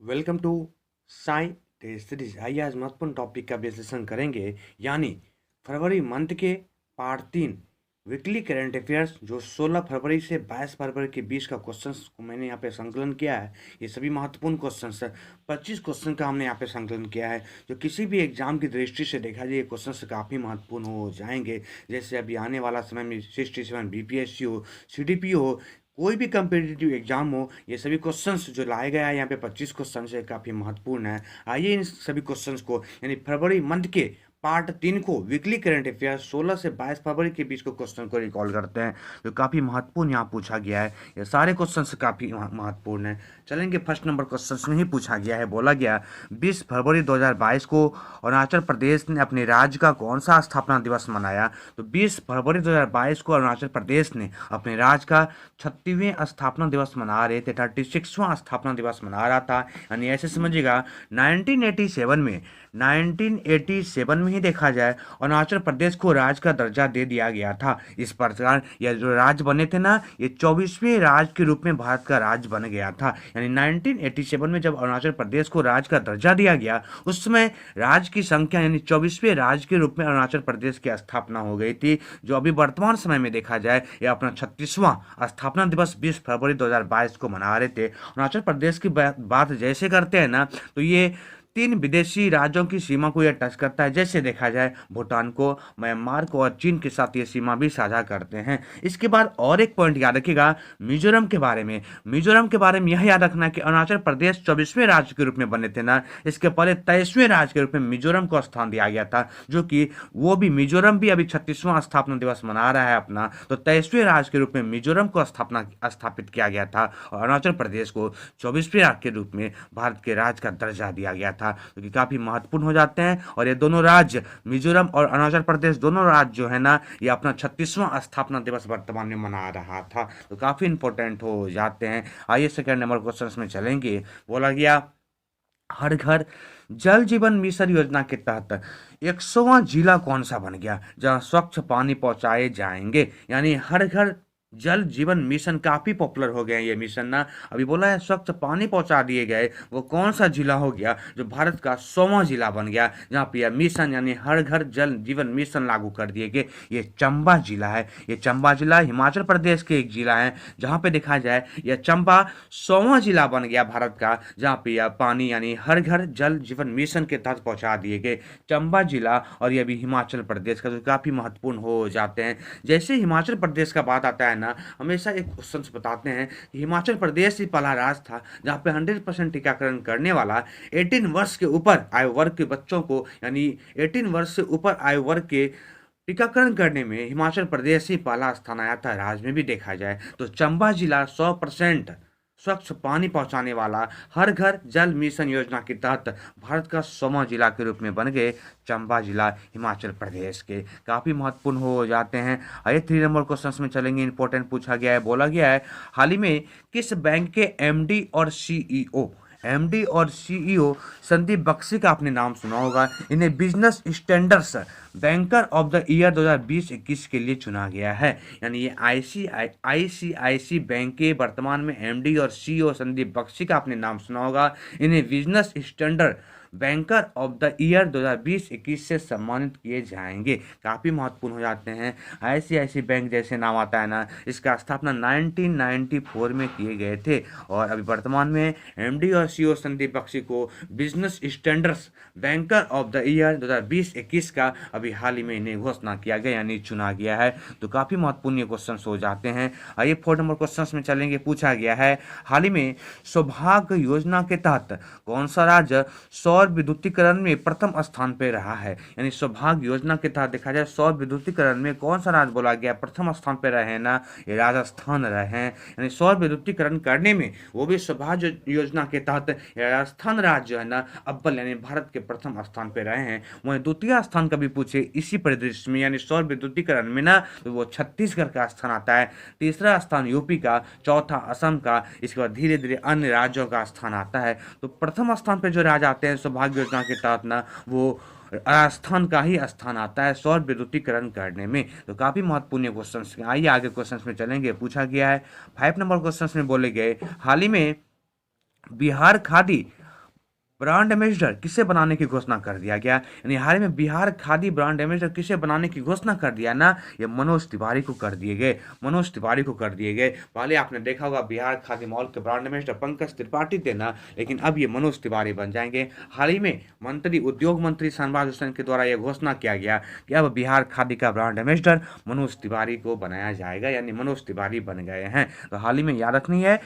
Welcome to Sai test series. आइए आज महत्वपूर्ण टॉपिक का विश्लेषण करेंगे, यानी फरवरी मंथ के पार्ट 3 वीकली करंट अफेयर्स, जो 16 फरवरी से 22 फरवरी के बीच का क्वेश्चंस को मैंने यहाँ पे संकलन किया है। ये सभी महत्वपूर्ण क्वेश्चंस है। 25 क्वेश्चन का हमने यहाँ पे संकलन किया है, जो किसी भी एग्जाम की दृष्टि से देखा जाए ये क्वेश्चन काफ़ी महत्वपूर्ण हो जाएंगे। जैसे अभी आने वाला समय में 67 बीपीएससी हो, सीडीपी हो, कोई भी कम्पिटिटिव एग्जाम हो, ये सभी क्वेश्चंस जो लाए गए हैं यहाँ पे 25 क्वेश्चन है, काफ़ी महत्वपूर्ण है। आइए इन सभी क्वेश्चंस को, यानी फरवरी मंथ के पार्ट 3 को वीकली करंट अफेयर 16 से 22 फरवरी के बीच को क्वेश्चन को रिकॉल करते हैं, जो काफ़ी महत्वपूर्ण यहाँ पूछा गया है। ये सारे क्वेश्चन काफ़ी महत्वपूर्ण है। चलेंगे, फर्स्ट नंबर क्वेश्चन में ही पूछा गया है, बोला गया 20 फरवरी 2022 को अरुणाचल प्रदेश ने अपने राज्य का कौन सा स्थापना दिवस मनाया। तो 20 फरवरी 2022 को अरुणाचल प्रदेश ने अपने राज्य का 36वें स्थापना दिवस मना रहे थे, 36वां स्थापना दिवस मना रहा था। यानी ऐसे समझिएगा 1987 में ही देखा जाए अरुणाचल प्रदेश को राज्य का दर्जा दे दिया गया था। इस प्रकार यह जो राज्य बने थे ना, ये 24वें राज्य के रूप में भारत का राज्य बन गया था। यानी 1987 में जब अरुणाचल प्रदेश को राज्य का दर्जा दिया गया, उस समय राज्य की संख्या यानी 24वें राज्य के रूप में अरुणाचल प्रदेश की स्थापना हो गई थी। जो अभी वर्तमान समय में देखा जाए, यह अपना 36वां स्थापना दिवस 20 फरवरी 2022 को मना रहे थे। अरुणाचल प्रदेश की बात जैसे करते हैं ना, तो ये 3 विदेशी राज्यों की सीमा को यह टच करता है। जैसे देखा जाए भूटान को, म्यांमार को और चीन के साथ ये सीमा भी साझा करते हैं। इसके बाद और एक पॉइंट याद रखिएगा मिजोरम के बारे में। मिजोरम के बारे में यह याद रखना कि अरुणाचल प्रदेश 24वें राज्य के रूप में बने थे ना, इसके पहले 23वें राज्य के रूप में मिजोरम को स्थान दिया गया था। जो कि वो भी मिजोरम भी अभी 36वां स्थापना दिवस मना रहा है अपना, तो 23वें राज्य के रूप में मिजोरम को स्थापित किया गया था और अरुणाचल प्रदेश को 24वें राज्य के रूप में भारत के राज्य का दर्जा दिया गया था, जो कि काफ़ी महत्वपूर्ण हो जाते हैं। और ये दोनों राज्य, मिजोरम और अरुणाचल प्रदेश, दोनों राज्य जो है ना, ये अपना 36वां स्थापना दिवस वर्तमान में मना रहा था, तो काफ़ी इंपॉर्टेंट हो जाते हैं। आइए सेकेंड नंबर क्वेश्चन में चलेंगे। बोला गया हर घर जल जीवन मिशन योजना के तहत 100वां जिला कौन सा बन गया जहां स्वच्छ पानी पहुंचाए जाएंगे। यानी हर घर जल जीवन मिशन काफ़ी पॉपुलर हो गया है ये मिशन ना। अभी बोला है स्वच्छ पानी पहुंचा दिए गए, वो कौन सा जिला हो गया जो भारत का 100वां जिला बन गया जहाँ पे यह मिशन यानी हर घर जल जीवन मिशन लागू कर दिए गए। ये चंबा जिला है। ये चंबा जिला हिमाचल प्रदेश के एक जिला है, जहाँ पे देखा जाए यह चंबा 100वां जिला बन गया भारत का, जहाँ पे यह पानी यानी हर घर जल जीवन मिशन के तहत पहुंचा दिए गए। चंबा जिला, और यह भी हिमाचल प्रदेश का, जो काफ़ी महत्वपूर्ण हो जाते हैं। जैसे हिमाचल प्रदेश का बात आता है ना, हमेशा एक क्वेश्चन बताते हैं कि हिमाचल प्रदेश ही पहला राज्य था जहाँ पे 100% टीकाकरण करने वाला 18 वर्ष के ऊपर आयु वर्ग के बच्चों को, यानी 18 वर्ष से ऊपर आयु वर्ग के टीकाकरण करने में हिमाचल प्रदेश ही पहला स्थान आया था। राज्य में भी देखा जाए तो चंबा जिला 100% स्वच्छ पानी पहुंचाने वाला हर घर जल मिशन योजना के तहत भारत का 100वां जिला के रूप में बन गए चंबा जिला हिमाचल प्रदेश के। काफ़ी महत्वपूर्ण हो जाते हैं। आइए 3 नंबर क्वेश्चन में चलेंगे। इंपॉर्टेंट पूछा गया है, बोला गया है हाल ही में किस बैंक के एमडी और सीईओ संदीप बख्शी का आपने नाम सुना होगा। इन्हें business standards banker of the year 2020-21 के लिए चुना गया है। यानी ये आईसीआईसी बैंक के वर्तमान में एमडी और सीईओ संदीप बख्शी का आपने नाम सुना होगा। इन्हें business standard banker of the year 2020-21 से सम्मानित किए जाएंगे। काफ़ी महत्वपूर्ण हो जाते हैं। आईसीआईसी बैंक जैसे नाम आता है ना, इसका स्थापना 1994 में किए गए थे और अभी वर्तमान में एमडी और सीईओ संदीप बख्शी को business standards banker of the year 2020-21 का अभी हाल ही में इन्हें घोषणा किया गया यानी चुना गया है। तो काफ़ी महत्वपूर्ण क्वेश्चन हो जाते हैं। आइए 4 नंबर क्वेश्चन में चलेंगे। पूछा गया है हाल ही में सौभाग्य योजना के तहत कौन सा राज्य सौर विद्युतीकरण में प्रथम स्थान पे रहा है। यानी सौभाग्य योजना के तहत देखा जाए सौर विद्युतीकरण में कौन सा राज्य बोला गया प्रथम स्थान पे रहे ना, ये राजस्थान रहे हैं। यानी सौर विद्युतीकरण करने में वो भी सौभाग्य योजना के तहत राजस्थान राज्य जो है ना अव्वल यानी भारत के प्रथम स्थान पे रहे हैं। वहीं द्वितीय स्थान कभी पूछे इसी परिदृश्य में यानी सौर विद्युतीकरण में ना, तो वो छत्तीसगढ़ का स्थान आता है। तीसरा स्थान यूपी का, चौथा असम का, इसके बाद धीरे धीरे अन्य राज्यों का स्थान आता है। तो प्रथम स्थान पे जो राज्य आते हैं सौभाग्य योजना के तहत ना, वो राजस्थान का ही स्थान आता है सौर विद्युतीकरण करने में। तो काफ़ी महत्वपूर्ण क्वेश्चन। आइए आगे क्वेश्चन में चलेंगे। पूछा गया है 5 नंबर क्वेश्चन में बोले गए हाल ही में बिहार खादी ब्रांड एम्बेसडर किसे बनाने की घोषणा कर दिया गया, यानी हाल ही में बिहार खादी ब्रांड एम्बेसडर किसे बनाने की घोषणा कर दिया ना, ये मनोज तिवारी को कर दिए गए, मनोज तिवारी को कर दिए गए। पहले आपने देखा होगा बिहार खादी मॉल के ब्रांड एम्बेसडर पंकज त्रिपाठी थे ना, लेकिन अब ये मनोज तिवारी बन जाएंगे। हाल ही में उद्योग मंत्री शाहनवाज हुसैन के द्वारा यह घोषणा किया गया कि अब बिहार खादी का ब्रांड एम्बेसडर मनोज तिवारी को बनाया जाएगा, यानी मनोज तिवारी बन गए हैं। तो हाल ही में याद रखनी है,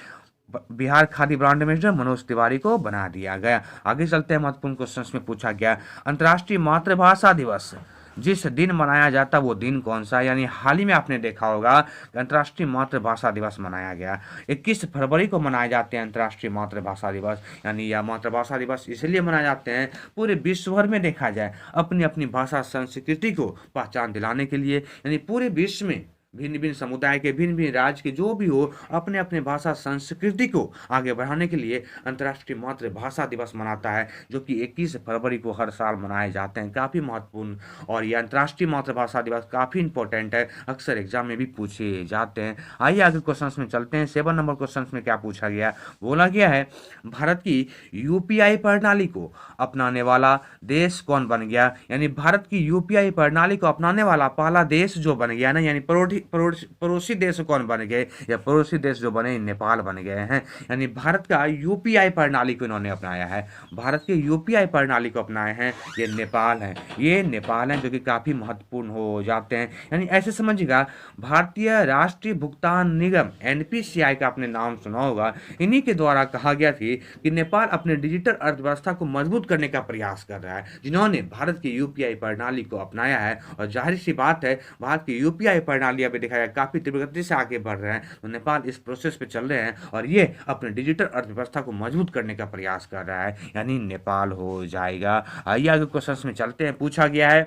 बिहार खादी ब्रांड एम्बेसडर मनोज तिवारी को बना दिया गया। आगे चलते हैं, महत्वपूर्ण क्वेश्चन में पूछा गया अंतर्राष्ट्रीय मातृभाषा दिवस जिस दिन मनाया जाता वो दिन कौन सा, यानी हाल ही में आपने देखा होगा कि अंतर्राष्ट्रीय मातृभाषा दिवस मनाया गया। 21 फरवरी को मनाए जाते हैं अंतर्राष्ट्रीय मातृभाषा दिवस, यानी यह मातृभाषा दिवस इसलिए मनाए जाते हैं पूरे विश्व भर में देखा जाए अपनी अपनी भाषा संस्कृति को पहचान दिलाने के लिए, यानी पूरे विश्व में भिन्न भिन्न समुदाय के भिन्न भिन्न राज्य के जो भी हो अपने अपने भाषा संस्कृति को आगे बढ़ाने के लिए अंतर्राष्ट्रीय मातृभाषा दिवस मनाता है, जो कि 21 फरवरी को हर साल मनाए जाते हैं। काफ़ी महत्वपूर्ण और ये अंतर्राष्ट्रीय मातृभाषा दिवस काफ़ी इंपॉर्टेंट है, अक्सर एग्जाम में भी पूछे जाते हैं। आइए आगे क्वेश्चन में चलते हैं। 7 नंबर क्वेश्चन में क्या पूछा गया, बोला गया है भारत की यूपीआई प्रणाली को अपनाने वाला देश कौन बन गया, यानी भारत की यूपीआई प्रणाली को अपनाने वाला पहला देश जो बन गया ना, यानी पड़ोसी देश कौन बन गए, या पड़ोसी देश जो बने नेपाल बन गए हैं। यानी भारत का यूपीआई प्रणाली को इन्होंने अपनाया है, भारत के यूपीआई प्रणाली को अपनाए हैं ये नेपाल हैं, ये नेपाल हैं, जो कि काफ़ी महत्वपूर्ण हो जाते हैं। यानी ऐसे समझिएगा भारतीय राष्ट्रीय भुगतान निगम एनपीसीआई का आपने नाम सुना होगा, इन्हीं के द्वारा कहा गया थी कि नेपाल अपने डिजिटल अर्थव्यवस्था को मजबूत करने का प्रयास कर रहा है, जिन्होंने भारत की यूपीआई प्रणाली को अपनाया है। और जाहिर सी बात है भारत की यूपीआई प्रणाली अभी दिखाया काफ़ी तीव्र गति से आगे बढ़ रहे हैं, तो नेपाल इस प्रोसेस पे चल रहे हैं और ये अपने डिजिटल अर्थव्यवस्था को मजबूत करने का प्रयास कर रहा है, यानी नेपाल हो जाएगा। आइए आगे क्वेश्चन में चलते हैं। पूछा गया है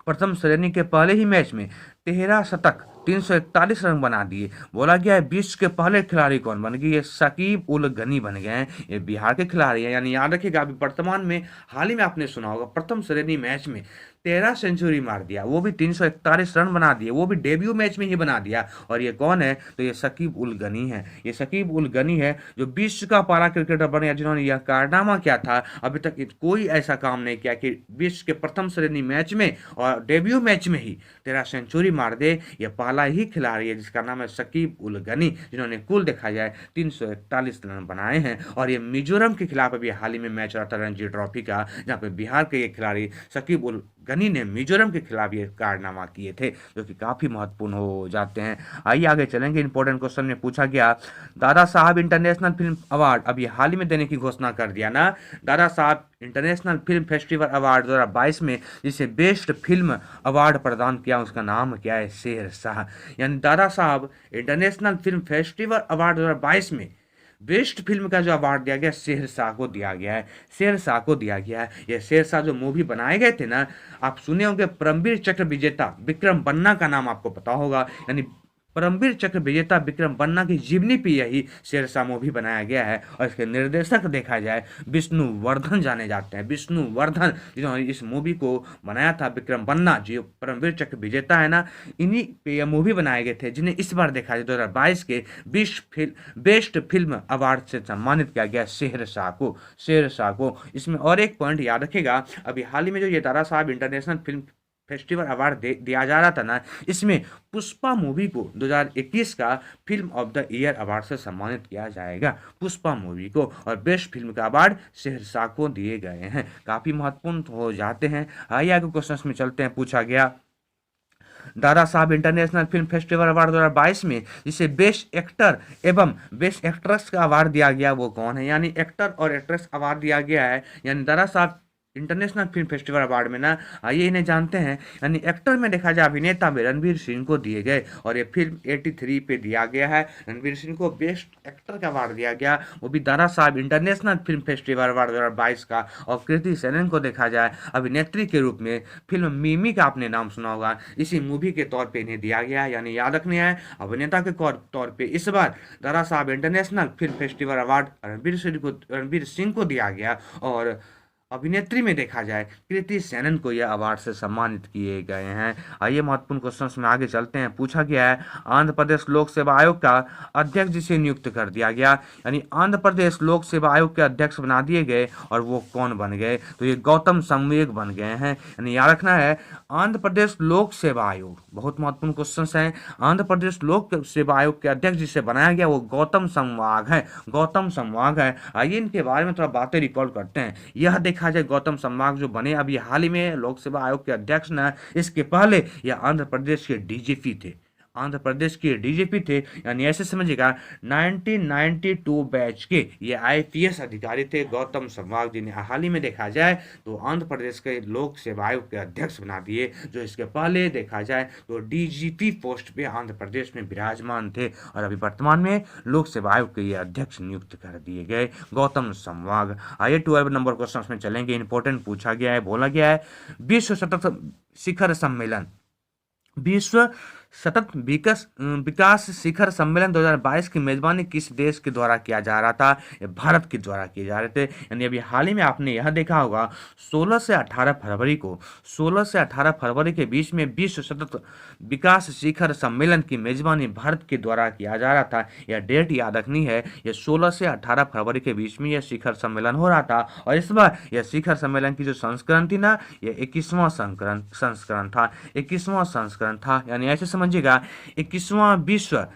प्रथम श्रेणी के पहले ही मैच में 13 शतक 341 रन बना दिए, बोला गया है विश्व के पहले खिलाड़ी कौन बन गए, ये शकीब उल गनी बन गए हैं, ये बिहार के खिलाड़ी हैं। यानी याद रखिएगा अभी वर्तमान में हाल ही में आपने सुना होगा प्रथम श्रेणी मैच में 13 सेंचुरी मार दिया, वो भी 341 रन बना दिए, वो भी डेब्यू मैच में ही बना दिया। और ये कौन है, तो ये शकीब उल गनी है, ये शकीब उल गनी है जो विश्व का पहला क्रिकेटर बने जिन्होंने यह कारनामा किया था। अभी तक कोई ऐसा काम नहीं किया कि विश्व के प्रथम श्रेणी मैच में और डेब्यू मैच में ही 13 सेंचुरी मार दे। यह पहला ही खिलाड़ी है जिसका नाम है शकीब उल गनी, जिन्होंने कुल देखा जाए 341 रन बनाए हैं। और ये मिजोरम के खिलाफ अभी हाल ही में मैच रहा था रणजी ट्रॉफी का, जहाँ पे बिहार के ये खिलाड़ी शकीब उल गनी ने मिजोरम के खिलाफ ये कारनामा किए थे, जो कि काफ़ी महत्वपूर्ण हो जाते हैं। आइए आगे चलेंगे। इंपॉर्टेंट क्वेश्चन में पूछा गया Dada Saheb international film award अभी हाल ही में देने की घोषणा कर दिया ना, Dada Saheb international film festival award 2022 में जिसे बेस्ट फिल्म अवार्ड प्रदान किया उसका नाम क्या है, शेरशाह। यानी Dada Saheb international film festival award 2022 में बेस्ट फिल्म का जो अवार्ड दिया गया शेरशाह को दिया गया है, शेरशाह को दिया गया है। ये शेरशाह जो मूवी बनाए गए थे ना, आप सुने होंगे परमवीर चक्र विजेता विक्रम बन्ना का नाम आपको पता होगा, यानी परमवीर चक्र विजेता विक्रम बन्ना की जीवनी पे यही शेरशाह मूवी बनाया गया है। और इसके निर्देशक देखा जाए विष्णु वर्धन जाने जाते हैं, विष्णु वर्धन जिन्होंने इस मूवी को बनाया था। विक्रम बन्ना जो परमवीर चक्र विजेता है ना, इन्हीं पे यह मूवी बनाए गए थे, जिन्हें इस बार देखा जाए 2022 के बेस्ट फिल्म अवार्ड से सम्मानित किया गया शेरशाह को, शेरशाह को। इसमें और एक पॉइंट याद रखेगा, अभी हाल ही में जो ये Dada Saheb international film festival award दिया जा रहा था ना, इसमें पुष्पा मूवी को 2021 का film of the year award से सम्मानित किया जाएगा, पुष्पा मूवी को। और बेस्ट फिल्म का अवार्ड शेरशाह को दिए गए हैं, काफ़ी महत्वपूर्ण हो जाते हैं। आइए आगे क्वेश्चन में चलते हैं। पूछा गया Dada Saheb international film festival award 2022 में जिसे बेस्ट एक्टर एवं बेस्ट एक्ट्रेस का अवार्ड दिया गया वो कौन है, यानी एक्टर और एक्ट्रेस अवार्ड दिया गया है। यानी Dada Saheb international film festival award में ना, आइए इन्हें जानते हैं। यानी एक्टर में देखा जाए अभिनेता में रणवीर सिंह को दिए गए, और ये फिल्म 83 पे दिया गया है, रणवीर सिंह को बेस्ट एक्टर का अवार्ड दिया गया, वो भी Dada Saheb international film festival award 2022 का। और कृति सेनन को देखा जाए अभिनेत्री के रूप में फिल्म मिमी का आपने नाम सुना होगा, इसी मूवी के तौर पर इन्हें दिया गया है। यानी याद रखने है अभिनेता के तौर पर इस बार Dada Saheb international film festival award Ranveer Singh को दिया गया। और अभिनेत्री में देखा जाए कृति सेनन को यह अवार्ड से सम्मानित किए गए हैं। आइए महत्वपूर्ण क्वेश्चन में आगे चलते हैं। पूछा गया है आंध्र प्रदेश लोक सेवा आयोग का अध्यक्ष जिसे नियुक्त कर दिया गया, यानी आंध्र प्रदेश लोक सेवा आयोग के अध्यक्ष बना दिए गए और वो कौन बन गए, तो ये गौतम संवेग बन गए हैं। यानी याद रखना है आंध्र प्रदेश लोक सेवा आयोग, बहुत महत्वपूर्ण क्वेश्चन है। आंध्र प्रदेश लोक सेवा आयोग के अध्यक्ष जिसे बनाया गया वो गौतम संवाग है, गौतम संवाग है। आइए इनके बारे में थोड़ा बातें रिकॉर्ड करते हैं। यह देखा जाए गौतम संवाग जो बने अभी हाल ही में लोक सेवा आयोग के अध्यक्ष न, इसके पहले यह आंध्र प्रदेश के डीजीपी थे, आंध्र प्रदेश के डीजीपी थे। यानी ऐसे समझिएगा 1992 बैच के ये आईपीएस अधिकारी थे गौतम संवाग, जिन्हें हाल ही में देखा जाए तो आंध्र प्रदेश के लोक सेवा आयोग के अध्यक्ष बना दिए, जो इसके पहले देखा जाए तो डीजीपी पोस्ट पे आंध्र प्रदेश में विराजमान थे और अभी वर्तमान में लोक सेवा आयोग के ये अध्यक्ष नियुक्त कर दिए गए गौतम संवाग। आइए 12 नंबर क्वेश्चन में चलेंगे। इंपॉर्टेंट पूछा गया है, बोला गया है विश्व सतत शिखर सम्मेलन, विश्व सतत विकास शिखर सम्मेलन 2022 की मेजबानी किस देश के द्वारा किया जा रहा था, ये भारत के द्वारा किए जा रहे थे। यानी अभी हाल ही में आपने यह देखा होगा 16 से 18 फरवरी को, 16 से 18 फरवरी के बीच में विश्व सतत विकास शिखर सम्मेलन की मेजबानी भारत के द्वारा किया जा रहा था। यह डेट याद रखनी है, यह 16 से 18 फरवरी के बीच में यह शिखर सम्मेलन हो रहा था और इस बार यह शिखर सम्मेलन की जो संस्करण थी ना, यह 21वां संस्करण था, 21वां संस्करण था। यानी ऐसे समझिएगा 21वां विश्व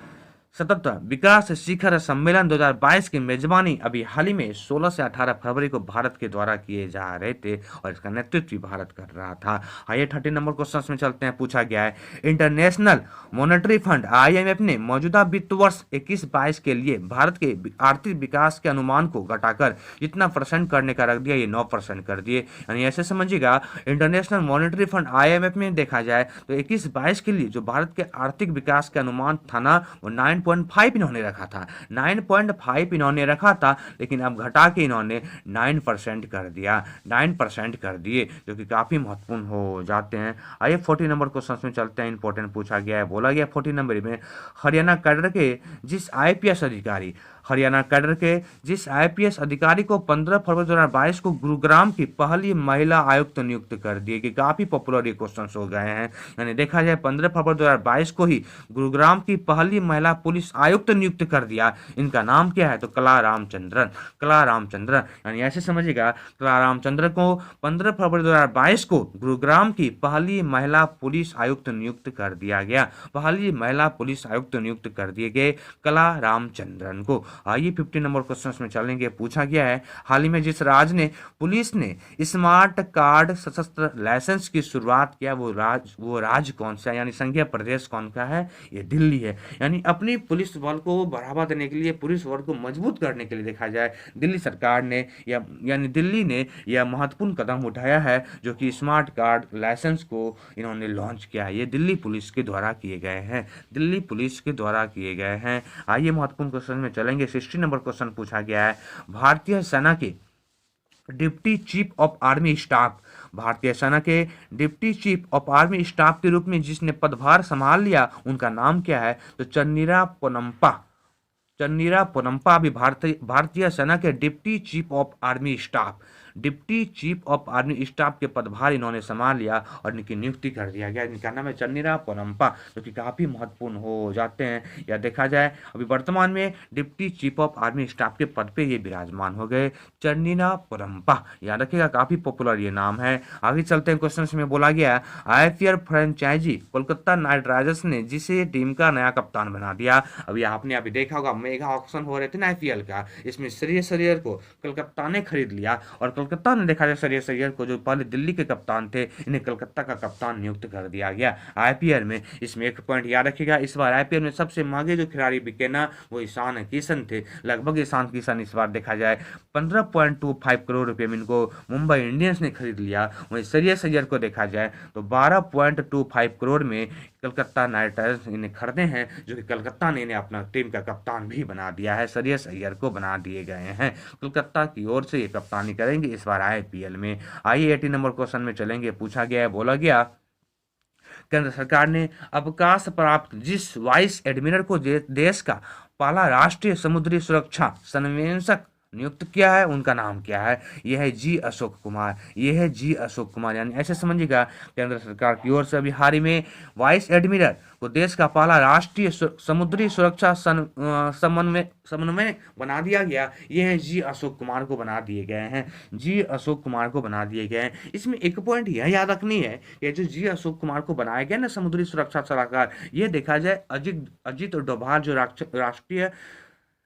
सतत विकास शिखर सम्मेलन 2022 की मेजबानी अभी हाल ही में 16 से 18 फरवरी को भारत के द्वारा किए जा रहे थे और इसका नेतृत्व भी भारत कर रहा था। आइए 30 नंबर क्वेश्चन में चलते हैं। पूछा गया है इंटरनेशनल मॉनेटरी फंड आईएमएफ ने मौजूदा वित्त वर्ष 21-22 के लिए भारत के आर्थिक विकास के अनुमान को घटाकर जितना % करने का रख दिया, ये 9% कर दिए। यानी ऐसे समझिएगा इंटरनेशनल मॉनेटरी फंड आईएमएफ में देखा जाए तो 21-22 के लिए जो भारत के आर्थिक विकास के अनुमान था ना, वो 9.5 इन्होंने रखा था, 9.5 इन्होंने रखा था, लेकिन अब घटा के इन्होंने 9% कर दिया, 9% कर दिए, जो कि काफ़ी महत्वपूर्ण हो जाते हैं। आइए 40 नंबर क्वेश्चन में चलते हैं। इंपॉर्टेंट पूछा गया है, बोला गया 40 नंबर में हरियाणा कैडर के जिस आईपीएस अधिकारी, हरियाणा कैडर के जिस आईपीएस अधिकारी को 15 फरवरी 2022 को गुरुग्राम की पहली महिला आयुक्त नियुक्त कर दिए कि काफ़ी पॉपुलर ये क्वेश्चन हो गए हैं। यानी देखा जाए 15 फरवरी 2022 को ही गुरुग्राम की पहली महिला पुलिस आयुक्त नियुक्त कर दिया। इनका नाम क्या है, तो कला रामचंद्रन, कला रामचंद्रन। यानी ऐसे समझिएगा कला रामचंद्रन को 15 फरवरी 2022 को गुरुग्राम की पहली महिला पुलिस आयुक्त नियुक्त कर दिया गया, पहली महिला पुलिस आयुक्त नियुक्त कर दिए गए कला रामचंद्रन को। आइए 50 नंबर क्वेश्चन में चलेंगे। पूछा गया है हाल ही में जिस राज्य ने पुलिस ने स्मार्ट कार्ड सशस्त्र लाइसेंस की शुरुआत किया वो राज्य कौन सा है, यानी संघीय प्रदेश कौन सा है, ये दिल्ली है। यानी अपनी पुलिस बल को बढ़ावा देने के लिए, पुलिस बल को मजबूत करने के लिए देखा जाए दिल्ली सरकार ने यानी दिल्ली ने यह महत्वपूर्ण कदम उठाया है, जो कि स्मार्ट कार्ड लाइसेंस को इन्होंने लॉन्च किया है। ये दिल्ली पुलिस के द्वारा किए गए हैं, दिल्ली पुलिस के द्वारा किए गए हैं। आइए महत्वपूर्ण क्वेश्चन में चलेंगे। 60 नंबर क्वेश्चन पूछा गया है भारतीय सेना के deputy chief of army staff, भारतीय सेना के deputy chief of army staff के रूप में जिसने पदभार संभाल लिया उनका नाम क्या है, तो चन्नीरा पोनम्पा, चन्नीरा पोनम्पा भी भारतीय सेना के deputy chief of army staff, deputy chief of army staff के पदभार इन्होंने संभाल लिया और इनकी नियुक्ति कर दिया गया। इनका नाम है चन्नीरा पोनम्पा, जो कि काफ़ी महत्वपूर्ण हो जाते हैं। या देखा जाए अभी वर्तमान में deputy chief of army staff के पद पे ये विराजमान हो गए, चन्नीरा पोनम्पा, याद रखिएगा काफ़ी पॉपुलर ये नाम है। आगे चलते हैं क्वेश्चन में। बोला गया IPL franchise Kolkata Knight Riders ने जिसे टीम का नया कप्तान बना दिया। अभी आपने अभी देखा होगा मेगा ऑक्शन हो रहे थे ना आईपीएल का, इसमें श्रेयस अय्यर को कलकत्ता ने खरीद लिया और कलकत्ता ने देखा जाए श्रेयस अय्यर को जो पहले दिल्ली के कप्तान थे, इन्हें कलकत्ता का कप्तान नियुक्त कर दिया गया आईपीएल में। इसमें एक पॉइंट याद रखिएगा, इस बार आईपीएल में सबसे महंगे जो खिलाड़ी बिके ना वो ईशान किशन थे। लगभग ईशान किशन इस बार देखा जाए 15.25 करोड़ रुपये में इनको मुंबई इंडियंस ने खरीद लिया। वहीं श्रेयस अय्यर को देखा जाए तो 12.25 करोड़ में कलकत्ता नाइट राइडर्स इन्हें खरीदे हैं, जो कि कलकत्ता ने इन्हें अपना टीम का कप्तान भी बना दिया है। श्रेयस अय्यर को बना दिए गए हैं, कलकत्ता की ओर से ये कप्तानी करेंगे इस बार आईपीएल में। आइए 80 नंबर क्वेश्चन में चलेंगे। पूछा गया है, बोला गया केंद्र सरकार ने अवकाश प्राप्त जिस वाइस एडमिरल को देश का पहला राष्ट्रीय समुद्री सुरक्षा सर्वेक्षक नियुक्त किया है उनका नाम क्या है? यह है जी अशोक कुमार, यह है जी अशोक कुमार। यानी ऐसे समझिएगा, केंद्र सरकार की ओर से अभी हाल ही में वाइस एडमिरल को देश का पहला राष्ट्रीय समुद्री सुरक्षा समन्वय समन्वय बना दिया गया। यह है जी अशोक कुमार को बना दिए गए हैं, जी अशोक कुमार को बना दिए गए हैं। इसमें एक पॉइंट यह याद रखनी है कि जो जी अशोक कुमार को बनाया गया ना समुद्री सुरक्षा सलाहकार, ये देखा जाए अजित अजित डोभाल जो राष्ट्रीय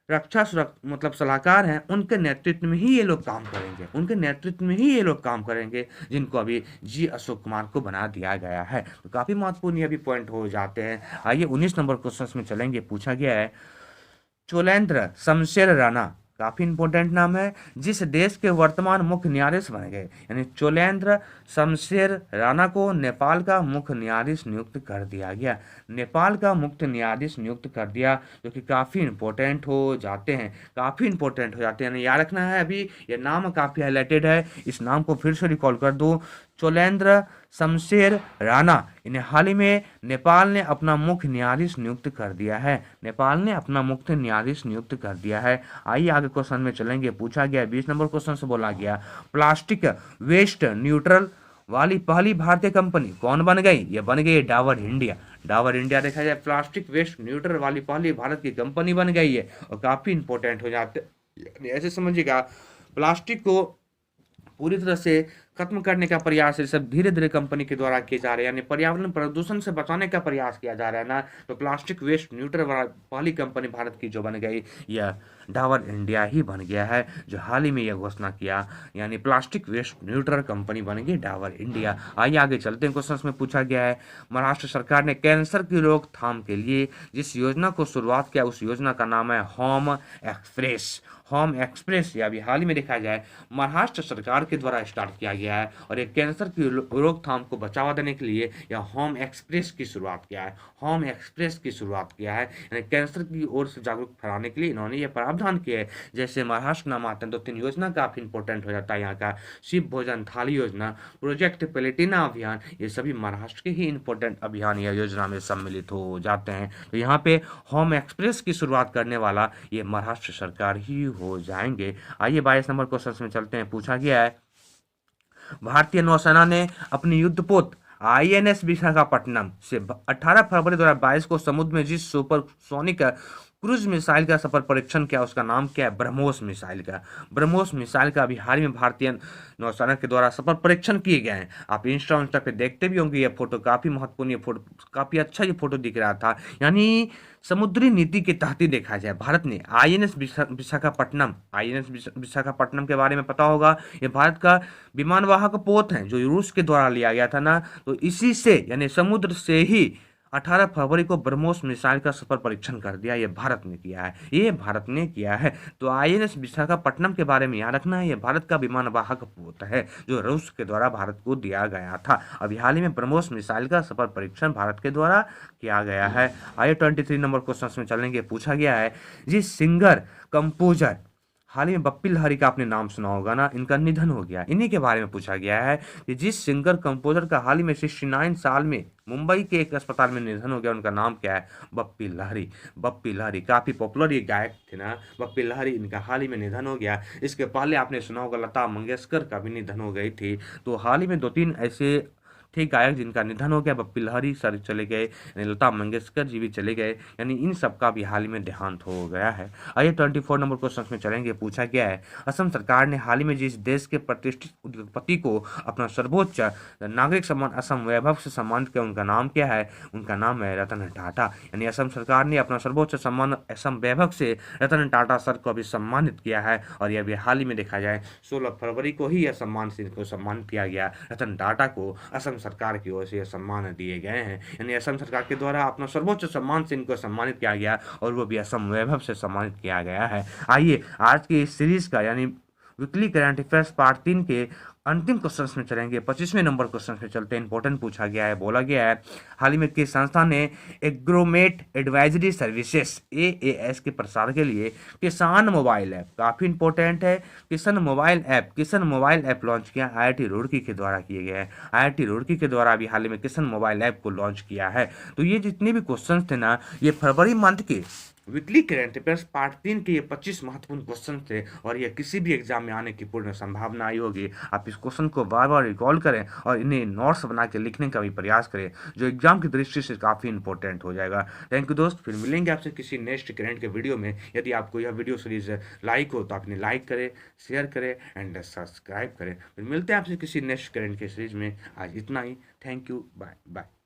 रक्षा सुरक्षा मतलब सलाहकार हैं, उनके नेतृत्व में ही ये लोग काम करेंगे, उनके नेतृत्व में ही ये लोग काम करेंगे जिनको अभी जी अशोक कुमार को बना दिया गया है। तो काफ़ी महत्वपूर्ण ये भी पॉइंट हो जाते हैं। आइए 19 नंबर क्वेश्चन में चलेंगे। पूछा गया है चोलेंद्र शमशेर राणा, काफी इंपॉर्टेंट नाम है, जिस देश के वर्तमान मुख्य न्यायाधीश बन गए। यानी चोलेंद्र शमशेर राणा को नेपाल का मुख्य न्यायाधीश नियुक्त कर दिया गया, नेपाल का मुख्य न्यायाधीश नियुक्त कर दिया, जो कि काफ़ी इंपॉर्टेंट हो जाते हैं, काफ़ी इंपॉर्टेंट हो जाते हैं। यानी याद रखना है, अभी ये नाम काफ़ी हाईलाइटेड है, इस नाम को फिर से रिकॉल कर दो। चोलेंद्र शमशेर राणा, इन्हें हाल ही में नेपाल ने अपना मुख्य न्यायाधीश नियुक्त कर दिया है, नेपाल ने अपना मुख्य न्यायाधीश नियुक्त कर दिया है। आइए आगे क्वेश्चन में चलेंगे। पूछा गया 20 नंबर क्वेश्चन से बोला गया प्लास्टिक वेस्ट न्यूट्रल वाली पहली भारतीय कंपनी कौन बन गई? ये बन गई डाबर इंडिया। डाबर इंडिया देखा जाए प्लास्टिक वेस्ट न्यूट्रल वाली पहली भारत की कंपनी बन गई है और काफ़ी इंपॉर्टेंट हो जाते हैं। ऐसे समझिएगा, प्लास्टिक को पूरी तरह से खत्म करने का प्रयास है सब धीरे धीरे कंपनी के द्वारा किए जा रहे हैं, यानी पर्यावरण प्रदूषण से बचाने का प्रयास किया जा रहा है ना। तो प्लास्टिक वेस्ट न्यूट्रल पहली कंपनी भारत की जो बन गई, यह डाबर इंडिया ही बन गया है, जो हाल ही में यह घोषणा किया, यानी प्लास्टिक वेस्ट न्यूट्रल कंपनी बन गई डाबर इंडिया। आइए आगे चलते हैं। क्वेश्चन में पूछा गया है महाराष्ट्र सरकार ने कैंसर की रोकथाम के लिए जिस योजना को शुरुआत किया, उस योजना का नाम है होम एक्सप्रेस। होम एक्सप्रेस या अभी हाल ही में देखा जाए महाराष्ट्र सरकार के द्वारा स्टार्ट किया गया है और एक कैंसर की रोकथाम को बढ़ावा देने के लिए यह होम एक्सप्रेस की शुरुआत किया है, होम एक्सप्रेस की शुरुआत किया है, यानी कैंसर की ओर से जागरूक फैलाने के लिए इन्होंने यह प्रावधान किया है। जैसे महाराष्ट्र नाम आते हैं तो 3 योजना काफी इंपॉर्टेंट हो जाता है यहाँ का, शिव भोजन थाली योजना, प्रोजेक्ट प्लेटिना अभियान, ये सभी महाराष्ट्र के ही इंपॉर्टेंट अभियान या योजना में सम्मिलित हो जाते हैं। तो यहाँ पे होम एक्सप्रेस की शुरुआत करने वाला ये महाराष्ट्र सरकार ही हो जाएंगे। आइए 22 नंबर क्वेश्चन में चलते हैं। पूछा गया है भारतीय नौसेना ने अपनी युद्धपोत आईएनएस विशाखापट्टनम से 18 फरवरी 2022 को समुद्र में जिस सुपरसोनिक क्रूज मिसाइल का सफल परीक्षण किया, उसका नाम क्या है? ब्रह्मोस मिसाइल का। ब्रह्मोस मिसाइल का अभी हाल ही में भारतीय नौसेना के द्वारा सफल परीक्षण किए गए हैं। आप इंस्टा पे देखते भी होंगे, ये फोटो काफी महत्वपूर्ण, ये फोटो काफी अच्छा ये फोटो दिख रहा था। यानी समुद्री नीति के तहत ही देखा जाए भारत ने आईएनएस विशाखापट्टनम, आईएनएस विशाखापट्टनम के बारे में पता होगा, ये भारत का विमानवाहक पोत है जो रूस के द्वारा लिया गया था ना। तो इसी से यानी समुद्र से ही 18 फरवरी को ब्रह्मोस मिसाइल का सफल परीक्षण कर दिया, ये भारत ने किया है, ये भारत ने किया है। तो आईएनएस विशाखापट्टनम के बारे में याद रखना है, ये भारत का विमानवाहक पोत है जो रूस के द्वारा भारत को दिया गया था। अभी हाल ही में ब्रह्मोस मिसाइल का सफल परीक्षण भारत के द्वारा किया गया है। आइए 23 नंबर क्वेश्चन में चलेंगे। पूछा गया है जिस सिंगर कंपोजर हाल ही में बप्पी लहरी का आपने नाम सुना होगा ना, इनका निधन हो गया, इन्हीं के बारे में पूछा गया है कि जिस सिंगर कंपोजर का हाल ही में 69 साल में मुंबई के एक अस्पताल में निधन हो गया, उनका नाम क्या है? बप्पी लहरी। बप्पी लहरी काफ़ी पॉपुलर ये गायक थे ना, बप्पी लहरी, इनका हाल ही में निधन हो गया। इसके पहले आपने सुना होगा लता मंगेशकर का भी निधन हो गई थी। तो हाल ही में 2-3 ऐसे थे गायक जिनका निधन हो गया, बप्पी लहरी सर चले गए, यानी लता मंगेशकर जी भी चले गए, यानी इन सब का भी हाल ही में देहांत हो गया है। आइए 24 नंबर क्वेश्चन में चलेंगे। पूछा गया है असम सरकार ने हाल ही में जिस देश के प्रतिष्ठित उद्योगपति को अपना सर्वोच्च नागरिक सम्मान असम वैभव से सम्मानित किया, उनका नाम क्या है? उनका नाम है रतन टाटा। यानी असम सरकार ने अपना सर्वोच्च सम्मान असम वैभव से रतन टाटा सर को अभी सम्मानित किया है और यह भी हाल ही में देखा जाए 16 फरवरी को ही यह सम्मान से इनको सम्मानित किया गया। रतन टाटा को असम सरकार की ओर से यह सम्मान दिए गए हैं, यानी असम सरकार के द्वारा अपना सर्वोच्च सम्मान से इनको सम्मानित किया गया और वो भी असम वैभव से सम्मानित किया गया है। आइए आज की इस सीरीज का यानी वीकली करंट अफेयर्स पार्ट 3 के अंतिम क्वेश्चन में चलेंगे। 25वें नंबर क्वेश्चन में चलते हैं। इंपॉर्टेंट पूछा गया है, बोला गया है हाल ही में किस संस्था ने एग्रोमेट एडवाइजरी सर्विसेज AAS के प्रसार के लिए किसान मोबाइल ऐप, काफ़ी इंपॉर्टेंट है, किसान मोबाइल ऐप लॉन्च किया, IIT रुड़की के द्वारा किए गए हैं। IIT रुड़की के द्वारा अभी हाल ही में किसान मोबाइल ऐप को लॉन्च किया है। तो ये जितने भी क्वेश्चन थे ना, ये फरवरी मंथ के वीकली करंट अफेयर्स पार्ट 3 के ये 25 महत्वपूर्ण क्वेश्चन थे और ये किसी भी एग्जाम में आने की पूर्ण संभावना आई होगी। आप इस क्वेश्चन को बार बार रिकॉल करें और इन्हें नोट्स बना के लिखने का भी प्रयास करें, जो एग्जाम की दृष्टि से काफ़ी इंपॉर्टेंट हो जाएगा। थैंक यू दोस्त, फिर मिलेंगे आपसे किसी नेक्स्ट करंट के वीडियो में। यदि आपको यह वीडियो सीरीज लाइक हो तो आप इन्हें लाइक करें, शेयर करें एंड सब्सक्राइब करें। फिर मिलते हैं आपसे किसी नेक्स्ट करंट के सीरीज में। आज इतना ही। Thank you, bye bye.